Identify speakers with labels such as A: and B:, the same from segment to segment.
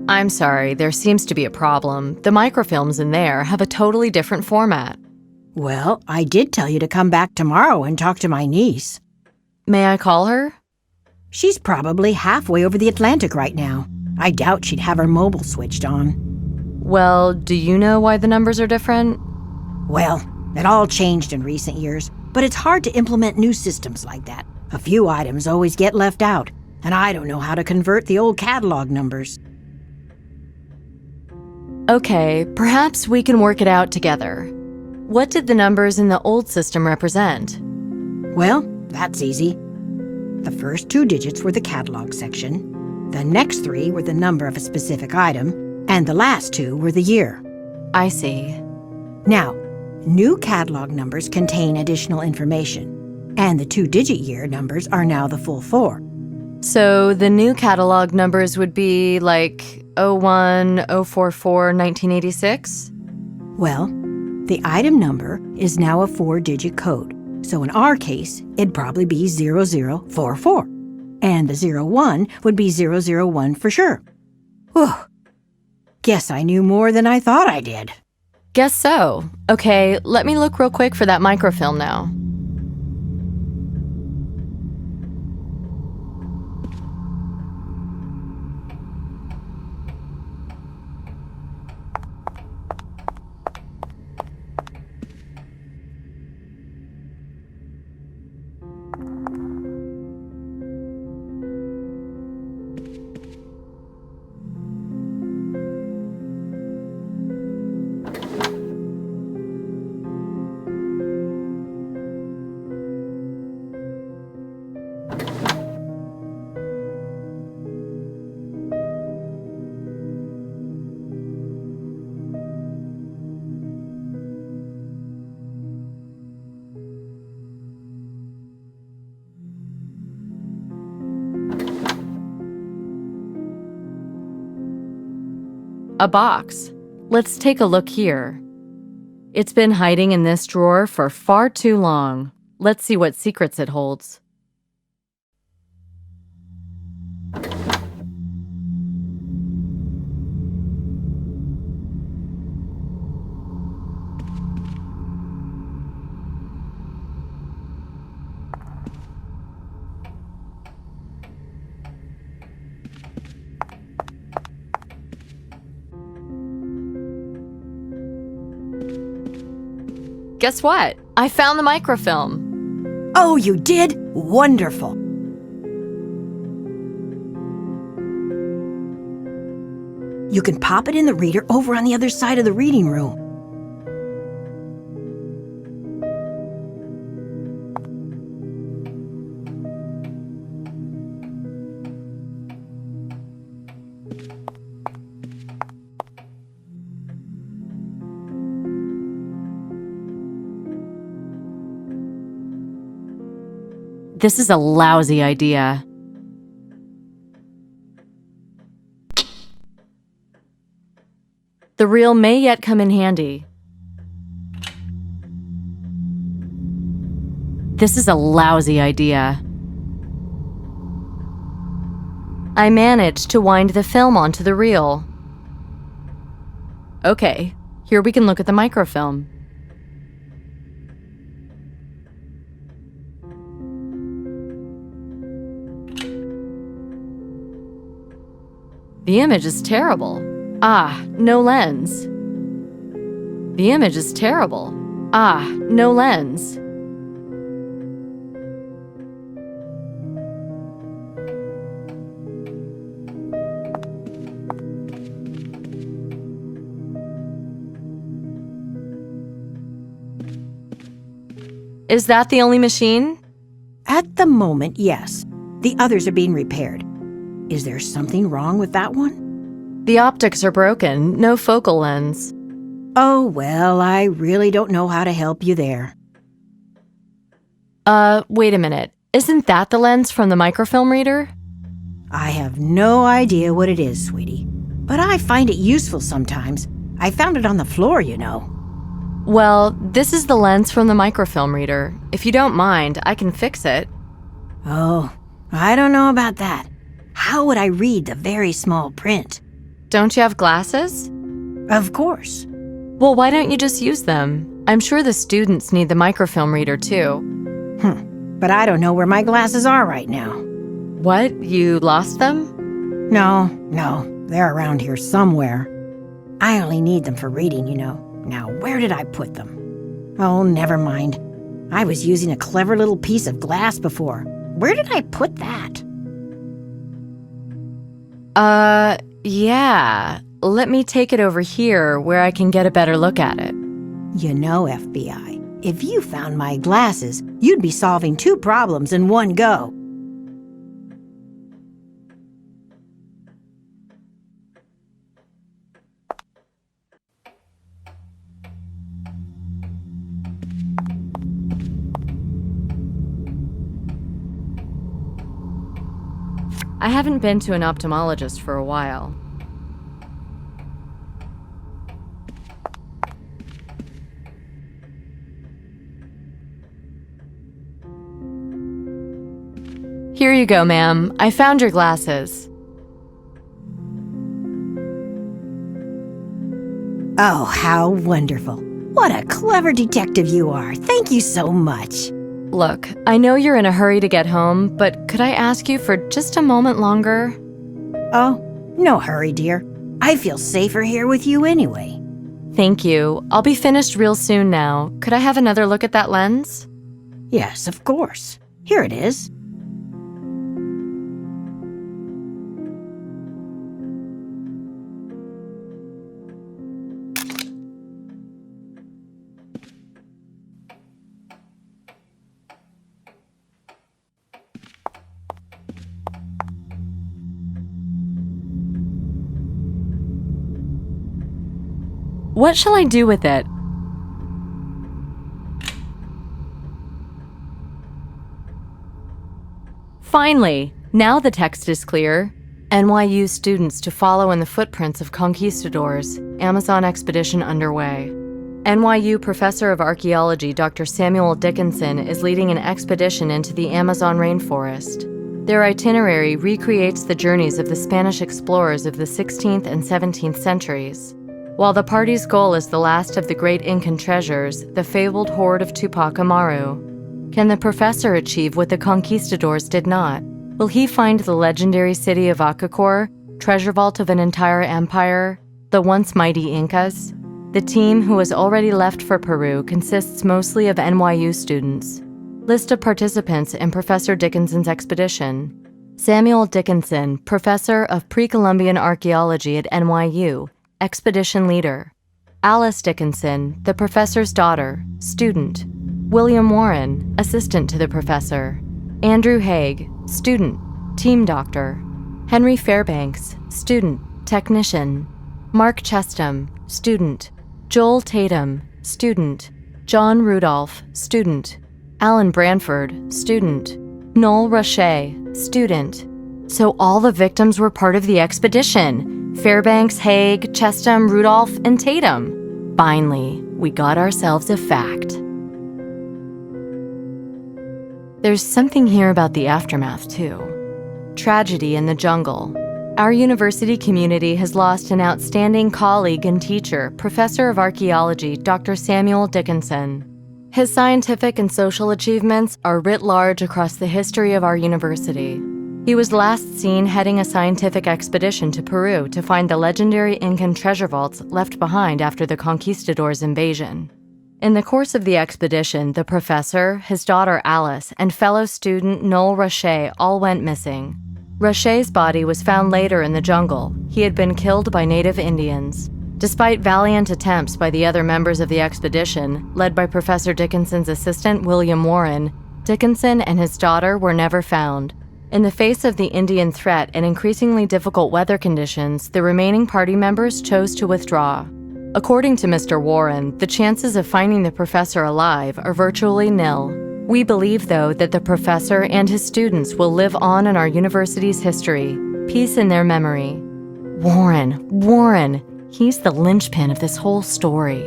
A: I'm sorry, there seems to be a problem. The microfilms in there have a totally different format.
B: Well, I did tell you to come back tomorrow and talk to my niece.
A: May I call her?
B: She's probably halfway over the Atlantic right now. I doubt she'd have her mobile switched on.
A: Well, do you know why the numbers are different?
B: Well, it all changed in recent years, but it's hard to implement new systems like that. A few items always get left out, and I don't know how to convert the old catalog numbers.
A: Okay, perhaps we can work it out together. What did the numbers in the old system represent?
B: Well, that's easy. The first 2 digits were the catalog section, the next 3 were the number of a specific item, and the last 2 were the year.
A: I see.
B: Now, new catalog numbers contain additional information, and the 2-digit year numbers are now the full 4.
A: So the new catalog numbers would be like 01, 044, 1986?
B: Well, the item number is now a 4-digit code, so in our case, it'd probably be 0044, and the 01 would be 001 for sure. Whew. Guess I knew more than I thought I did.
A: Guess so. Okay, let me look real quick for that microfilm now. A box. Let's take a look here. It's been hiding in this drawer for far too long. Let's see what secrets it holds. Guess what? I found the microfilm.
B: Oh, you did? Wonderful. You can pop it in the reader over on the other side of the reading room.
A: This is a lousy idea. The reel may yet come in handy. This is a lousy idea. I managed to wind the film onto the reel. Okay, here we can look at the microfilm. The image is terrible. Ah, no lens. The image is terrible. Ah, no lens. Is that the only machine?
B: At the moment, yes. The others are being repaired. Is there something wrong with that one?
A: The optics are broken, no focal lens.
B: Oh, well, I really don't know how to help you there.
A: Wait a minute. Isn't that the lens from the microfilm reader?
B: I have no idea what it is, sweetie. But I find it useful sometimes. I found it on the floor, you know.
A: Well, this is the lens from the microfilm reader. If you don't mind, I can fix it.
B: Oh, I don't know about that. How would I read the very small print?
A: Don't you have glasses?
B: Of course.
A: Well, why don't you just use them? I'm sure the students need the microfilm reader too.
B: But I don't know where my glasses are right now.
A: What? You lost them?
B: No, they're around here somewhere. I only need them for reading, you know. Now, where did I put them? Oh, never mind. I was using a clever little piece of glass before. Where did I put that?
A: Yeah. Let me take it over here where I can get a better look at it.
B: You know, FBI, if you found my glasses, you'd be solving 2 problems in one go.
A: I haven't been to an ophthalmologist for a while. Here you go, ma'am. I found your glasses.
B: Oh, how wonderful. What a clever detective you are. Thank you so much.
A: Look, I know you're in a hurry to get home, but could I ask you for just a moment longer?
B: Oh, no hurry, dear. I feel safer here with you anyway.
A: Thank you. I'll be finished real soon now. Could I have another look at that lens?
B: Yes, of course. Here it is.
A: What shall I do with it? Finally, now the text is clear. NYU students to follow in the footprints of conquistadors, Amazon expedition underway. NYU professor of archaeology Dr. Samuel Dickinson is leading an expedition into the Amazon rainforest. Their itinerary recreates the journeys of the Spanish explorers of the 16th and 17th centuries. While the party's goal is the last of the great Incan treasures, the fabled hoard of Tupac Amaru. Can the professor achieve what the conquistadors did not? Will he find the legendary city of Acacor, treasure vault of an entire empire, the once mighty Incas? The team, who has already left for Peru, consists mostly of NYU students. List of participants in Professor Dickinson's expedition. Samuel Dickinson, professor of pre-Columbian archaeology at NYU, expedition leader. Alice Dickinson, the professor's daughter, student. William Warren, assistant to the professor. Andrew Haig, student, team doctor. Henry Fairbanks, student, technician. Mark Chestham, student. Joel Tatum, student. John Rudolph, student. Alan Branford, student. Noel Roche, student. So all the victims were part of the expedition. Fairbanks, Haig, Chestham, Rudolph, and Tatum. Finally, we got ourselves a fact. There's something here about the aftermath, too. Tragedy in the jungle. Our university community has lost an outstanding colleague and teacher, professor of archaeology, Dr. Samuel Dickinson. His scientific and social achievements are writ large across the history of our university. He was last seen heading a scientific expedition to Peru to find the legendary Incan treasure vaults left behind after the conquistadors' invasion. In the course of the expedition, the professor, his daughter Alice, and fellow student Noel Roche all went missing. Roche's body was found later in the jungle. He had been killed by native Indians. Despite valiant attempts by the other members of the expedition, led by Professor Dickinson's assistant William Warren, Dickinson and his daughter were never found. In the face of the Indian threat and increasingly difficult weather conditions, the remaining party members chose to withdraw. According to Mr. Warren, the chances of finding the professor alive are virtually nil. We believe, though, that the professor and his students will live on in our university's history. Peace in their memory. Warren, he's the linchpin of this whole story.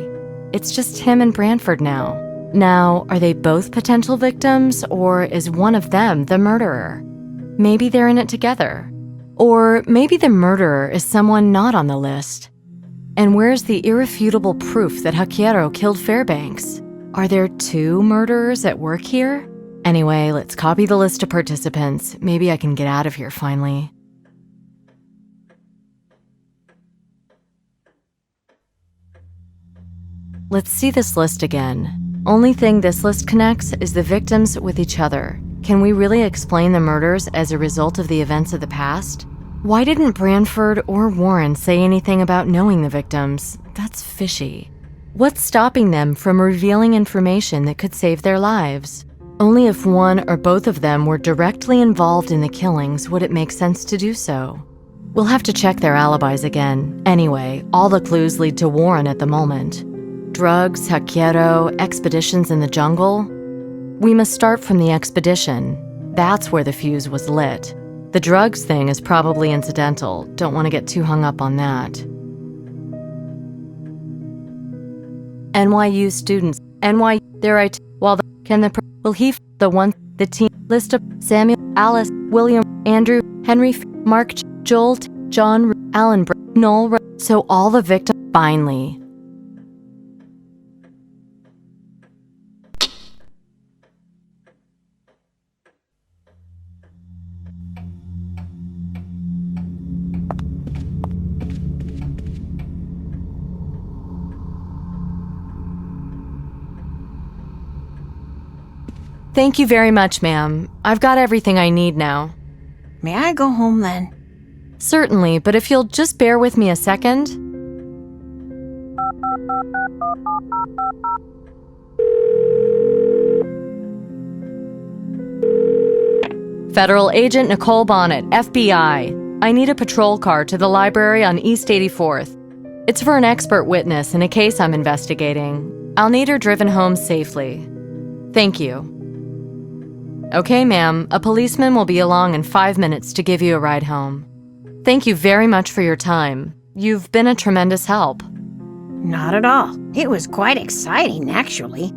A: It's just him and Branford now. Now, are they both potential victims, or is one of them the murderer? Maybe they're in it together. Or maybe the murderer is someone not on the list. And where's the irrefutable proof that Hakiero killed Fairbanks? Are there two murderers at work here? Anyway, let's copy the list of participants. Maybe I can get out of here finally. Let's see this list again. Only thing this list connects is the victims with each other. Can we really explain the murders as a result of the events of the past? Why didn't Branford or Warren say anything about knowing the victims? That's fishy. What's stopping them from revealing information that could save their lives? Only if one or both of them were directly involved in the killings would it make sense to do so. We'll have to check their alibis again. Anyway, all the clues lead to Warren at the moment. Drugs, Hakiero, expeditions in the jungle. We must start from the expedition. That's where the fuse was lit. The drugs thing is probably incidental. Don't want to get too hung up on that. NYU students. The team list of Samuel, Alice, William, Andrew, Henry, Mark, Joel, John, Alan, Noel. So all the victims finally. Thank you very much, ma'am. I've got everything I need now.
B: May I go home then?
A: Certainly, but if you'll just bear with me a second. Federal Agent Nicole Bonnet, FBI. I need a patrol car to the library on East 84th. It's for an expert witness in a case I'm investigating. I'll need her driven home safely. Thank you. Okay, ma'am. A policeman will be along in 5 minutes to give you a ride home. Thank you very much for your time. You've been a tremendous help.
B: Not at all. It was quite exciting, actually.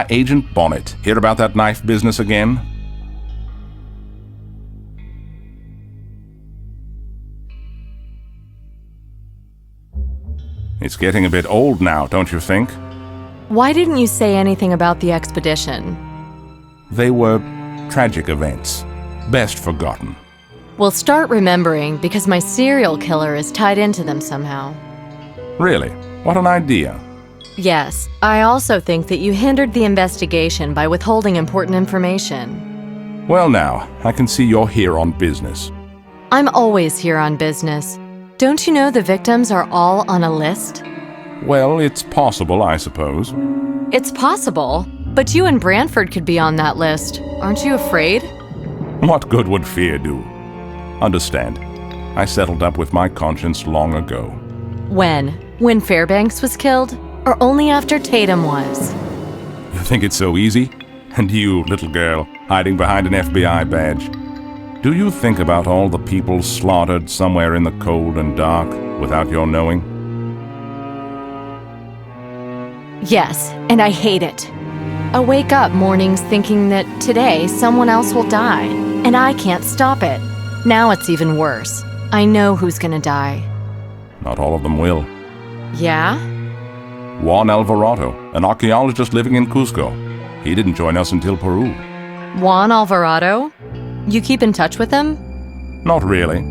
C: Agent Bonnet. Hear about that knife business again? It's getting a bit old now, don't you think?
A: Why didn't you say anything about the expedition?
C: They were tragic events, best forgotten.
A: We'll start remembering because my serial killer is tied into them somehow.
C: Really? What an idea.
A: Yes, I also think that you hindered the investigation by withholding important information.
C: Well now, I can see you're here on business.
A: I'm always here on business. Don't you know the victims are all on a list?
C: Well, it's possible, I suppose.
A: It's possible, but you and Branford could be on that list. Aren't you afraid?
C: What good would fear do? Understand, I settled up with my conscience long ago.
A: When? When Fairbanks was killed? Or only after Tatum was?
C: You think it's so easy? And you, little girl, hiding behind an FBI badge. Do you think about all the people slaughtered somewhere in the cold and dark without your knowing?
A: Yes, and I hate it. I wake up mornings thinking that today someone else will die, and I can't stop it. Now it's even worse. I know who's gonna die.
C: Not all of them will.
A: Yeah?
C: Juan Alvarado, an archaeologist living in Cusco. He didn't join us until Peru.
A: Juan Alvarado? You keep in touch with him?
C: Not really.